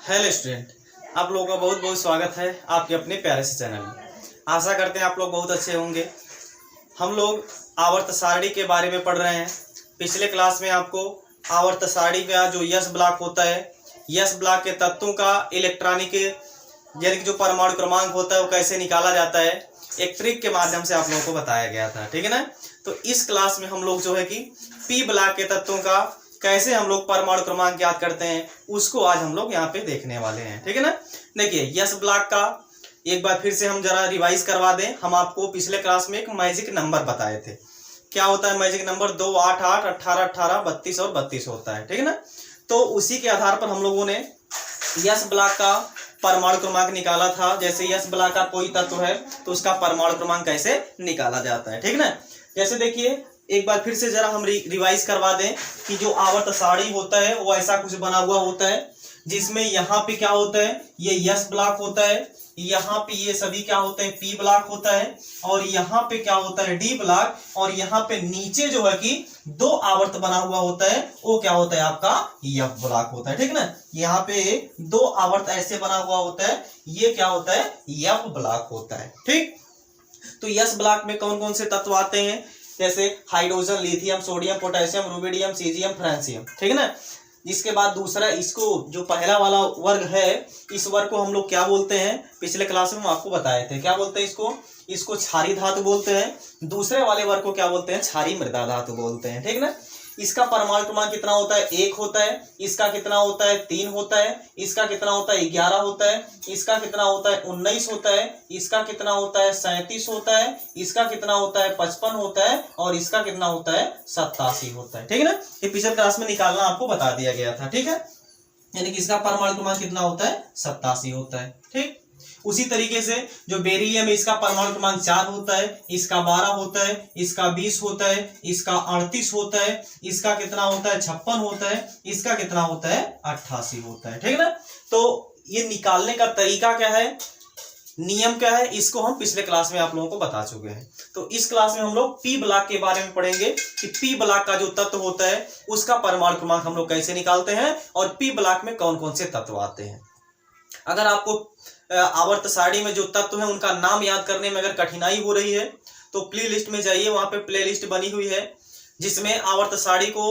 Hello student, आप लोगों का बहुत बहुत स्वागत है आपके अपने प्यारे से चैनल में। आशा करते हैं आप लोग बहुत अच्छे होंगे। हम लोग आवर्त सारणी के बारे में पढ़ रहे हैं। पिछले क्लास में आपको आवर्त सारणी का जो यस ब्लॉक होता है, यस ब्लॉक के तत्वों का इलेक्ट्रॉनिक यानी कि जो परमाणु क्रमांक होता है वो कैसे निकाला जाता है, एक ट्रिक के माध्यम से आप लोगों को बताया गया था। ठीक है ना। तो इस क्लास में हम लोग जो है कि पी ब्लॉक के तत्वों का कैसे हम लोग परमाणु क्रमांक याद करते हैं उसको आज हम लोग यहाँ पे देखने वाले हैं। ठीक है ना। देखिए, यस ब्लॉक का एक बार फिर से हम जरा रिवाइज करवा दें। हम आपको पिछले क्लास में एक मैजिक नंबर बताए थे। क्या होता है मैजिक नंबर? 2, 8, 8, 18, 18, 32 और 32 होता है। ठीक है ना। तो उसी के आधार पर हम लोगों ने यस ब्लॉक का परमाणु क्रमांक निकाला था। जैसे यस ब्लॉक का कोई तत्व है तो उसका परमाणु क्रमांक कैसे निकाला जाता है। ठीक ना। जैसे देखिए, एक बार फिर से जरा हम रिवाइज करवा दें कि जो आवर्त सारणी होता है वो ऐसा कुछ बना हुआ होता है जिसमें यहाँ पे क्या होता है, ये यस ब्लॉक होता है, यहाँ पे ये सभी क्या होते हैं, पी ब्लॉक होता है, और यहाँ पे क्या होता है, डी ब्लॉक, और यहाँ पे नीचे जो है कि दो आवर्त बना हुआ होता है वो क्या होता है, आपका एफ ब्लॉक होता है। ठीक ना। यहाँ पे दो आवर्त ऐसे बना हुआ होता है, ये क्या होता है, एफ ब्लॉक होता है। ठीक। तो यस ब्लॉक में कौन कौन से तत्व आते हैं? जैसे hydrogen, lithium, sodium, potassium, rubidium, caesium, francium. ठीक है ना। इसके बाद दूसरा, इसको जो पहला वाला वर्ग है, इस वर्ग को हम लोग क्या बोलते हैं, पिछले क्लास में हम आपको बताए थे। क्या बोलते हैं इसको क्षारीय धातु बोलते हैं। दूसरे वाले वर्ग को क्या बोलते हैं, क्षारीय मृदा धातु बोलते हैं। ठीक ना। इसका परमाणु क्रमांक कितना होता है, 1 होता है। इसका कितना होता है, 3 होता है। इसका कितना होता है, 11 होता है। इसका कितना होता है, 19 होता है। इसका कितना होता है, 37 होता है। इसका कितना होता है, 55 होता है। और इसका कितना होता है, 87 होता है। ठीक है ना। ये पिछले क्लास में निकालना आपको बता दिया गया था। ठीक है। यानी कि इसका परमाणु क्रमांक कितना होता है, 87 होता है। ठीक। उसी तरीके से जो बेरिलियम है, इसका परमाणु क्रमांक 4 होता है, इसका 12 होता है, इसका 20 होता है, इसका 38 होता है, इसका कितना होता है, 56 होता है, इसका कितना होता है, 88 होता है। ठीक है ना। तो ये निकालने का तरीका क्या है, नियम क्या है, इसको हम पिछले क्लास में आप लोगों को बता चुके हैं। तो इस क्लास में हम लोग पी ब्लॉक के बारे में पढ़ेंगे कि पी ब्लॉक का जो तत्व होता है उसका परमाणु क्रमांक हम लोग कैसे निकालते हैं और पी ब्लॉक में कौन कौन से तत्व आते हैं। अगर आपको आवर्त सारणी में जो तत्व है उनका नाम याद करने में अगर कठिनाई हो रही है तो प्ले लिस्ट में जाइए, वहां पे प्ले लिस्ट बनी हुई है जिसमें आवर्त सारणी को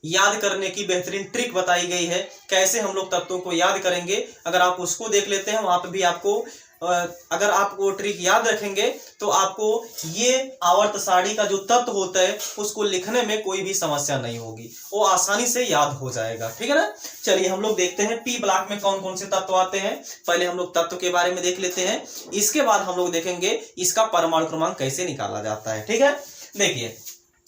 याद करने की बेहतरीन ट्रिक बताई गई है, कैसे हम लोग तत्वों को याद करेंगे। अगर आप उसको देख लेते हैं, वहां पे भी आपको अगर आप वो ट्रिक याद रखेंगे तो आपको ये आवर्त सारणी का जो तत्व होता है उसको लिखने में कोई भी समस्या नहीं होगी, वो आसानी से याद हो जाएगा। ठीक है ना। चलिए हम लोग देखते हैं पी ब्लॉक में कौन कौन से तत्व आते हैं। पहले हम लोग तत्व के बारे में देख लेते हैं, इसके बाद हम लोग देखेंगे इसका परमाणु क्रमांक कैसे निकाला जाता है। ठीक है। देखिए,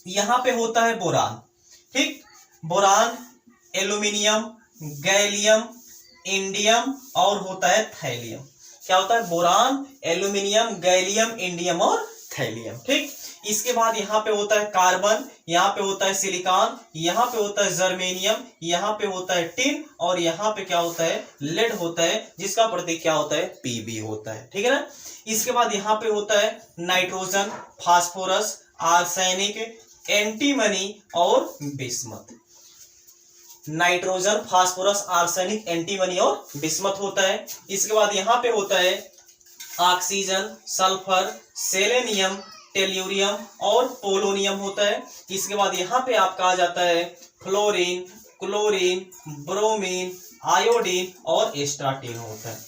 यहाँ पे होता है बोरान। ठीक। बोरान, एल्यूमिनियम, गैलियम, इंडियम और होता है थैलियम। क्या होता है, बोरान, एल्यूमिनियम, गैलियम, इंडियम और थैलियम। ठीक। इसके बाद यहाँ पे होता है कार्बन, यहाँ पे होता है सिलिकॉन, यहाँ पे होता है जर्मेनियम, यहाँ पे होता है टिन और यहाँ पे क्या होता है, लेड होता है, जिसका प्रतीक क्या होता है, पीबी होता है। ठीक है ना। इसके बाद यहाँ पे होता है नाइट्रोजन, फास्फोरस, आर्सेनिक, एंटीमनी और bismuth. Nitrogen, phosphorus, arsenic, antimony और बिस्मथ होता है। इसके बाद यहाँ पे होता है ऑक्सीजन, सल्फर, सेलेनियम, टेल्यूरियम और पोलोनियम होता है। इसके बाद यहाँ पे आपका आ जाता है फ्लोरीन, क्लोरीन, ब्रोमीन, आयोडीन और एस्ट्राटीन होता है।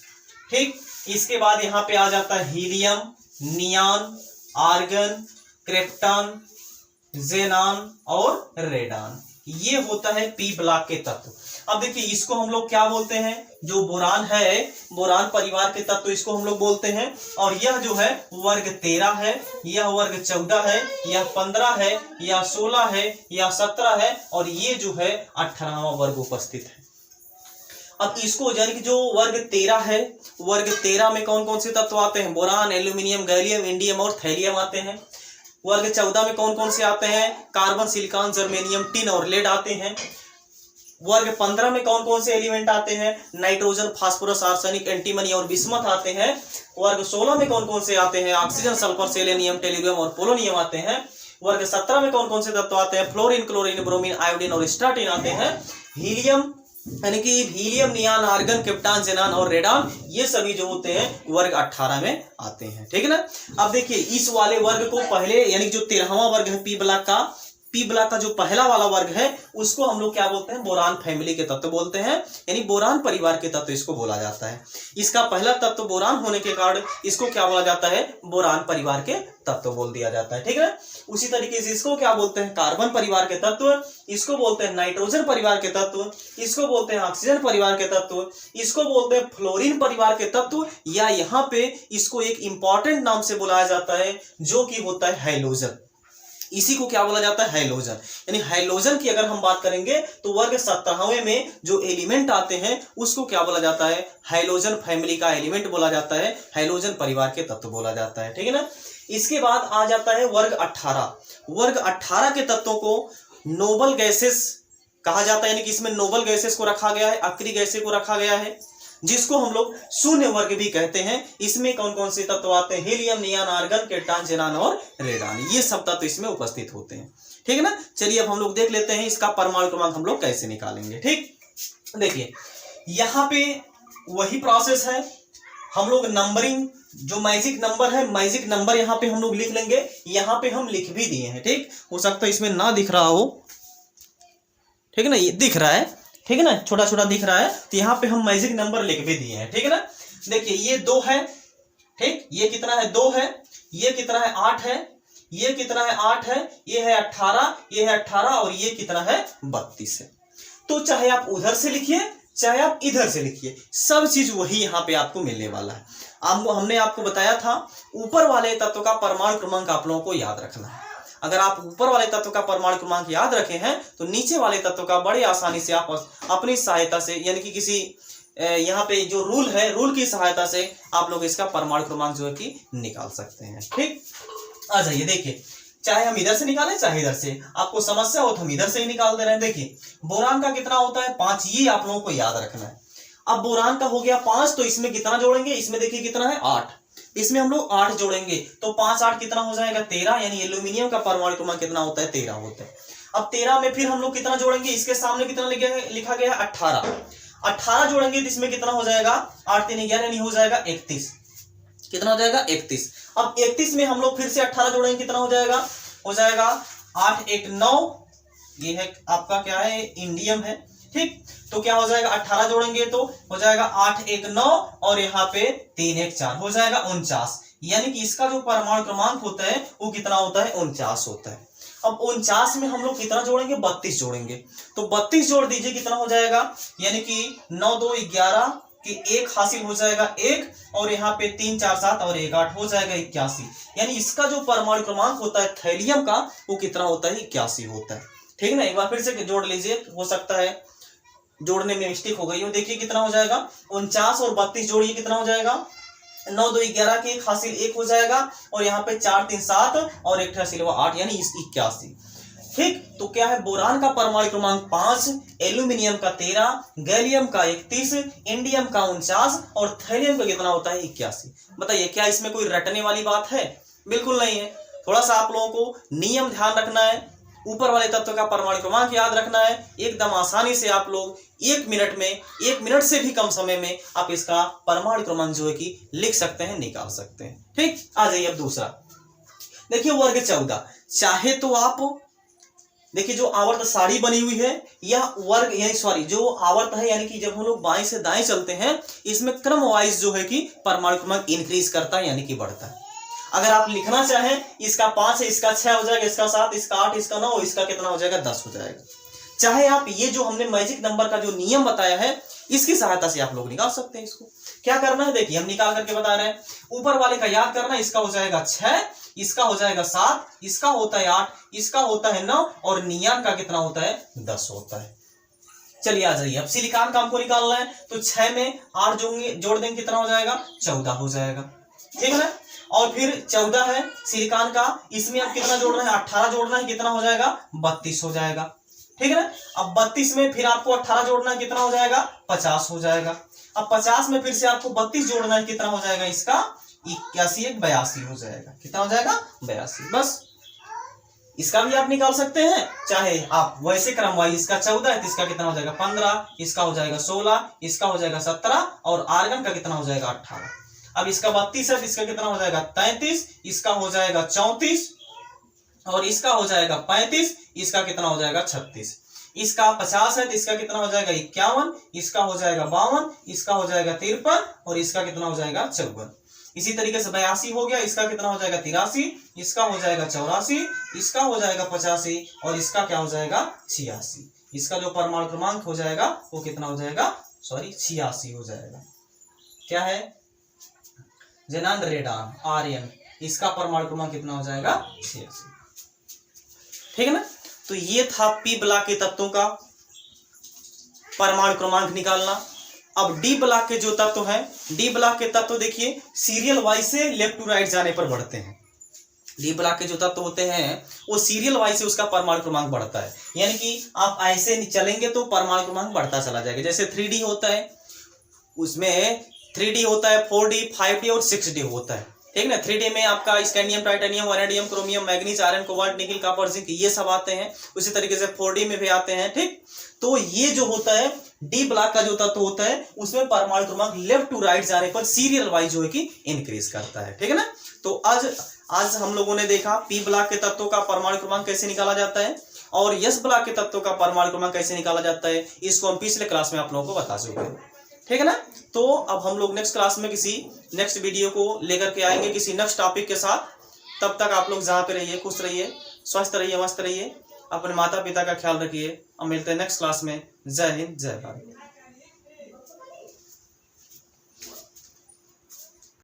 ठीक। इसके बाद यहाँ पे आ जाता है हीलियम, नियॉन, आर्गन, क्रिप्टॉन, जेनान और रेडान। ये होता है पी ब्लॉक के तत्व। अब देखिए, इसको हम लोग क्या बोलते हैं, जो बोरान है, बोरान परिवार के तत्व इसको हम लोग बोलते हैं। और यह जो है वर्ग 13 है, यह वर्ग 14 है, यह 15 है, यह 16 है, यह 17 है और ये जो है 18वां वर्ग उपस्थित है। अब इसको यानी कि जो वर्ग 13 है, वर्ग 13 में कौन कौन से तत्व आते हैं, बोरान, एल्यूमिनियम, गैलियम, इंडियम और थैलियम आते हैं। वर्ग 14 में कौन कौन से आते हैं, कार्बन, सिलिकॉन, जर्मेनियम, टिन और लेड आते हैं। वर्ग 15 में कौन कौन से एलिमेंट आते हैं, नाइट्रोजन, फास्फोरस, आर्सेनिक, एंटीमनी और बिस्मथ आते हैं। वर्ग 16 में कौन कौन से आते हैं, ऑक्सीजन, सल्फर, सेलेनियम, टेल्यूरियम और पोलोनियम आते हैं। वर्ग 17 में कौन कौन से तत्व आते हैं, फ्लोरीन, क्लोरीन, ब्रोमीन, आयोडीन और एस्ट्राटीन आते हैं। हीलियम, यानी कि हीलियम, नियान, आर्गन, क्रिप्टॉन, जेनान और रेडॉन, ये सभी जो होते हैं वर्ग 18 में आते हैं। ठीक है ना। अब देखिए इस वाले वर्ग को पहले यानी जो 13वां वर्ग है पी ब्लॉक का जो पहला वाला वर्ग है उसको हम लोग क्या बोलते हैं, बोरान फैमिली के तत्व बोलते हैं, यानी बोरान परिवार के तत्व इसको बोला जाता है। इसका पहला तत्व बोरान होने के कारण इसको क्या बोला जाता है, बोरान परिवार के तत्व बोल दिया जाता है। ठीक है। उसी तरीके से इसको क्या बोलते हैं, कार्बन परिवार के तत्व, इसको बोलते हैं नाइट्रोजन परिवार के तत्व, इसको बोलते हैं ऑक्सीजन परिवार के तत्व, इसको बोलते हैं फ्लोरीन परिवार के तत्व, या यहाँ पे इसको एक इंपॉर्टेंट नाम से बुलाया जाता है जो कि होता है हैलोजन। इसी को क्या बोला जाता है, हैलोजन। यानी हैलोजन की अगर हम बात करेंगे तो वर्ग 17वें में जो एलिमेंट आते हैं उसको क्या बोला जाता है, हैलोजन फैमिली का एलिमेंट बोला जाता है, हैलोजन परिवार के तत्व बोला जाता है। ठीक है ना। इसके बाद आ जाता है वर्ग 18। वर्ग 18 के तत्वों को नोबल गैसेस कहा जाता है, यानी कि इसमें नोबल गैसेस को रखा गया है, अक्रिय गैसेस को रखा गया है, जिसको हम लोग शून्य वर्ग भी कहते हैं। इसमें कौन कौन से तत्व आते हैं, हीलियम, नियान, आर्गन, क्रिप्टॉन, जेनान और रेडॉन, ये सब तत्व इसमें उपस्थित होते हैं। ठीक है ना। चलिए अब हम लोग देख लेते हैं इसका परमाणु क्रमांक हम लोग कैसे निकालेंगे। ठीक, देखिए यहाँ पे वही प्रोसेस है, हम लोग नंबरिंग जो मैजिक नंबर है, मैजिक नंबर यहाँ पे हम लोग लिख लेंगे, यहाँ पे हम लिख भी दिए हैं। ठीक, हो सकता है इसमें ना दिख रहा हो, ठीक है ना, ये दिख रहा है, ठीक है ना, छोटा छोटा दिख रहा है, तो यहाँ पे हम मैजिक नंबर लिख भी दिए हैं। ठीक है ना। देखिए ये 2 है, ठीक, ये कितना है, 2 है, ये कितना है, 8 है, ये कितना है, 8 है, ये है 18, ये है 18 और ये कितना है, 32 है। तो चाहे आप उधर से लिखिए चाहे आप इधर से लिखिए, सब चीज वही यहाँ पे आपको मिलने वाला है। हमने आपको बताया था ऊपर वाले तत्व का परमाणु क्रमांक आप लोगों को याद रखना है। अगर आप ऊपर वाले तत्व का परमाणु क्रमांक याद रखे हैं तो नीचे वाले तत्व का बड़े आसानी से आप अपनी सहायता से, यानी कि किसी यहाँ पे जो रूल है, रूल की सहायता से आप लोग इसका परमाणु क्रमांक जो है कि निकाल सकते हैं। ठीक, आ जाइए देखिए, चाहे हम इधर से निकालें चाहे इधर से, आपको समस्या हो तो हम इधर से ही निकाल दे रहे हैं। देखिए बोरान का कितना होता है, 5, ये आप लोगों को याद रखना है। अब बोरान का हो गया 5, तो इसमें कितना जोड़ेंगे, इसमें देखिए कितना है, 8, इसमें हम लोग 8 जोड़ेंगे तो 5 8 कितना हो जाएगा, 13, यानी एल्यूमिनियम का परमाणु क्रमांक कितना होता है, 13 होता है। अब 13 में फिर हम लोग कितना जोड़ेंगे, इसके सामने कितना लिखा गया है, 18, 18 जोड़ेंगे तो इसमें कितना हो जाएगा, 8 3 11, यानी हो जाएगा 31, कितना हो जाएगा, 31। अब 31 में हम लोग फिर से 18 जोड़ेंगे, कितना हो जाएगा, 8 1 9, ये है आपका क्या है, इंडियम है। ठीक, तो क्या हो जाएगा, 18 जोड़ेंगे तो हो जाएगा 8 1 9 और यहाँ पे 3 1 4, हो जाएगा 49, यानी कि इसका जो परमाणु क्रमांक होता है वो कितना होता है, 49 होता है। अब 49 में हम लोग कितना जोड़ेंगे, 32 जोड़ेंगे, तो 32 जोड़ दीजिए, कितना हो जाएगा, यानी कि 9 2 11 कि 1 हासिल हो जाएगा 1, और यहाँ पे 3 4 7 और 1 8 हो जाएगा 81, यानी इसका जो परमाणु क्रमांक होता है थैलियम का वो कितना होता है, 81 होता है। ठीक ना, एक बार फिर से जोड़ लीजिए, हो सकता है जोड़ने में मिस्टेक हो गई हो। देखिए कितना हो जाएगा, 49 और 32 जोड़िए, कितना हो जाएगा, 9 2 11 के 1 हासिल 1 हो जाएगा, और यहाँ पे 4 3 7 और 1 हासिल 8, यानी 81। ठीक, तो क्या है, बोरान का परमाणु क्रमांक 5, एल्यूमिनियम का 13, गैलियम का 31, इंडियम का 49 और थैलियम का कितना होता है, 81। बताइए क्या इसमें कोई रटने वाली बात है, बिल्कुल नहीं है। थोड़ा सा आप लोगों को नियम ध्यान रखना है, ऊपर वाले तत्व का परमाणु क्रमांक याद रखना है, एकदम आसानी से आप लोग 1 मिनट में, 1 मिनट से भी कम समय में आप इसका परमाणु क्रमांक जो है कि लिख सकते हैं, निकाल सकते हैं। ठीक, आ जाइए अब दूसरा, देखिए वर्ग 14। चाहे तो आप देखिए जो आवर्त सारणी बनी हुई है, यह वर्ग यानी सॉरी जो आवर्त है, यानी कि जब हम लोग बाएं से दाएं चलते हैं इसमें क्रम वाइज जो है कि परमाणु क्रमांक इंक्रीज करता है, यानी कि बढ़ता है। अगर आप लिखना चाहें, इसका 5 है, इसका 6 हो जाएगा, इसका 7, इसका 8, इसका 9, इसका कितना हो जाएगा, 10 हो जाएगा। चाहे आप ये जो हमने मैजिक नंबर का जो नियम बताया है इसकी सहायता से आप लोग निकाल सकते हैं। इसको क्या करना है, देखिए हम निकाल करके बता रहे हैं। ऊपर वाले का याद करना, इसका हो जाएगा 6, इसका हो जाएगा 7, इसका होता है 8, इसका होता है 9 और नियान का कितना होता है, 10 होता है। चलिए आ जाइए, अब सिलिकॉन का हमको निकालना है, तो 6 में 8 जोड़ देंगे, कितना हो जाएगा, 14 हो जाएगा। ठीक है ना, और फिर 14 है सिलिकॉन का, इसमें अब कितना जोड़ना है, 18 जोड़ना है, कितना हो जाएगा, 32 हो जाएगा। ठीक है ना, अब 32 में फिर आपको 18 जोड़ना है, कितना हो जाएगा, 50 हो जाएगा। अब 50 में फिर से आपको 32 जोड़ना है, कितना हो जाएगा, इसका 81 82 हो जाएगा, कितना हो जाएगा, 82। बस इसका भी आप निकाल सकते हैं, चाहे आप वैसे क्रम वाइज, इसका 14 है तो इसका कितना हो जाएगा 15, इसका हो जाएगा 16, इसका हो जाएगा 17 और आर्गन का कितना हो जाएगा 18। अब इसका 32 है तो इसका कितना हो जाएगा 33, इसका हो जाएगा 34 और इसका हो जाएगा 35, इसका कितना हो जाएगा 36। इसका 50 है तो इसका कितना हो जाएगा 51, इसका हो जाएगा 52, इसका हो जाएगा 53 और इसका कितना हो जाएगा 54। इसी तरीके से 82 हो गया, इसका कितना हो जाएगा 83, इसका हो जाएगा 84, इसका हो जाएगा 85 और इसका क्या हो जाएगा 86। इसका जो परमाणु क्रमांक हो जाएगा वो कितना हो जाएगा, सॉरी 86 हो जाएगा। क्या है, जेनान रेडान आर्यन, इसका परमाणु क्रमांक कितना हो जाएगा 86। ठीक है ना। तो ये था पी ब्लॉक के तत्वों का परमाणु क्रमांक निकालना। अब डी ब्लॉक के जो तत्व हैं, डी ब्लॉक के तत्व देखिए सीरियल वाइज से लेफ्ट टू राइट जाने पर बढ़ते हैं। डी ब्लॉक के जो तत्व होते हैं वो सीरियल वाइज से उसका परमाणु क्रमांक बढ़ता है, यानी कि आप ऐसे चलेंगे तो परमाणु क्रमांक बढ़ता चला जाएगा। जैसे 3D होता है, उसमें 3D होता है, 4D, 5D और 6D होता है। ठीक ना। 3D में आपका scandium, titanium, vanadium, chromium, manganese, iron, cobalt, निकल, कॉपर, जिंक, ये सब आते हैं। उसी तरीके से 4D में भी आते हैं। ठीक, तो ये जो होता है डी ब्लॉक का जो तत्व होता है उसमें परमाणु क्रमांक लेफ्ट टू राइट जाने पर सीरियल वाइज जो है कि इंक्रीज करता है। ठीक है ना। तो आज हम लोगों ने देखा पी ब्लॉक के तत्वों का परमाणु क्रमांक कैसे निकाला जाता है और एस ब्लॉक के तत्वों का परमाणु क्रमांक कैसे निकाला जाता है। इसको हम पिछले क्लास में आप लोगों को बता चुके हैं। ठीक है ना। तो अब हम लोग नेक्स्ट क्लास में किसी नेक्स्ट वीडियो को लेकर के आएंगे किसी नेक्स्ट टॉपिक के साथ। तब तक आप लोग जहाँ पे रहिए, खुश रहिए, स्वस्थ रहिए, मस्त रहिए, अपने माता पिता का ख्याल रखिए। अब मिलते हैं नेक्स्ट क्लास में। जय हिंद, जय भारत।